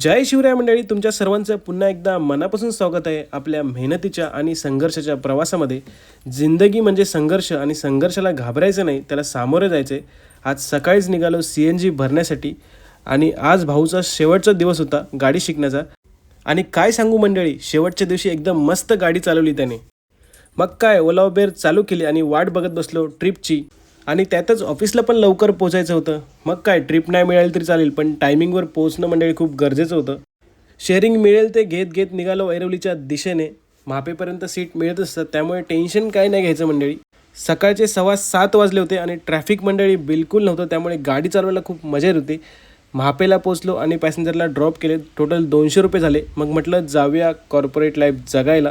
जय शिवराय मंडळी, तुमच्या सर्वांचं पुन्हा एकदा मनापासून स्वागत आहे आपल्या मेहनतीच्या आणि संघर्षाच्या प्रवासामध्ये. जिंदगी म्हणजे संघर्ष आणि संघर्षाला घाबरायचं नाही, त्याला सामोरे जायचे. आज सकाळीच निघालो CNG भरण्यासाठी आणि आज भाऊचा शेवटचा दिवस होता गाडी शिकण्याचा. आणि काय सांगू मंडळी, शेवटच्या दिवशी एकदम मस्त गाडी चालवली त्याने. मग काय ओला उबेर चालू केली आणि वाट बघत बसलो ट्रिपची. आणि त्यातच ऑफिसला पण लवकर पोचायचं होतं. मग काय ट्रिप नाही मिळाली तरी चालेल, पण टायमिंगवर पोहोचणं मंडळी खूप गरजेचं होतं. शेअरिंग मिळेल ते घेत घेत निघालो ऐरोलीच्या दिशेने. महापेपर्यंत सीट मिळत असतात, त्यामुळे टेन्शन काय नाही घ्यायचं मंडळी. सकाळचे 7:15 वाजले होते आणि ट्रॅफिक मंडळी बिलकुल नव्हतं, त्यामुळे गाडी चालवायला खूप मजा येत होती. महापेला पोचलो आणि पॅसेंजरला ड्रॉप केले. टोटल 200 रुपये झाले. मग म्हटलं जाऊया कॉर्पोरेट लाईफ जगायला.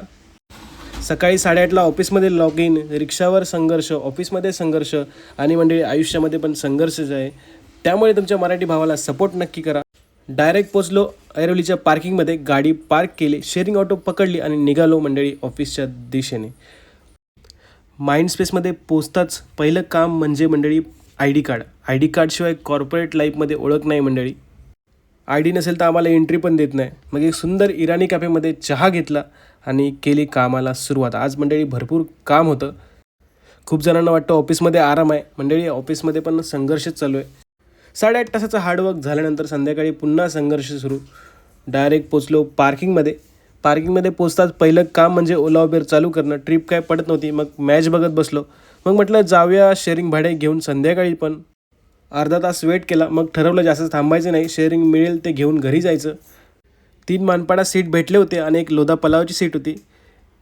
सकाळी 8:30ला ऑफिसमध्ये लॉग इन, रिक्षावर संघर्ष, ऑफिसमध्ये संघर्ष आणि मंडळी आयुष्यामध्ये पण संघर्षच आहे. त्यामुळे तुमच्या मराठी भावाला सपोर्ट नक्की करा. डायरेक्ट पोचलो ऐरोलीच्या पार्किंगमध्ये, गाडी पार्क केली, शेअरिंग ऑटो पकडली आणि निघालो मंडळी ऑफिसच्या दिशेने. माइंडस्पेसमध्ये पोचताच पहिलं काम म्हणजे मंडळी ID कार्ड. ID कार्डशिवाय कॉर्पोरेट लाईफमध्ये ओळख नाही मंडळी. ID नसेल तर आम्हाला एंट्री पण देत नाही. मग एक सुंदर इराणी कॅफेमध्ये चहा घेतला आणि केली कामाला सुरुवात. आज मंडळी भरपूर काम होतं. खूप जणांना वाटतं ऑफिसमध्ये आराम आहे, मंडळी ऑफिसमध्ये पण संघर्षच चालू आहे. 8.5 तासाचं हार्डवर्क झाल्यानंतर संध्याकाळी पुन्हा संघर्ष सुरू. डायरेक्ट पोचलो पार्किंगमध्ये पोचताच पहिलं काम म्हणजे ओला उबेर चालू करणं. ट्रिप काय पडत नव्हती, मग मॅच बघत बसलो. मग म्हटलं जाऊया शेअरिंग भाडे घेऊन संध्याकाळी पण. अर्धा तास वेट केला, मग ठरवलं जास्त थांबायचं नाही, शेअरिंग मिळेल ते घेऊन घरी जायचं. 3 मानपाडा सीट भेटले होते आणि एक लोधा पलावची सीट होती.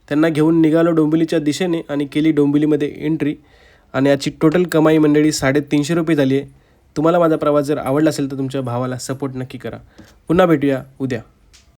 त्यांना घेऊन निघालो डोंबिवलीच्या दिशेने आणि केली डोंबिवलीमध्ये एंट्री. आणि याची टोटल कमाई मंडळी 350 रुपये झाली आहे. तुम्हाला माझा प्रवास जर आवडला असेल तर तुमच्या भावाला सपोर्ट नक्की करा. पुन्हा भेटूया उद्या.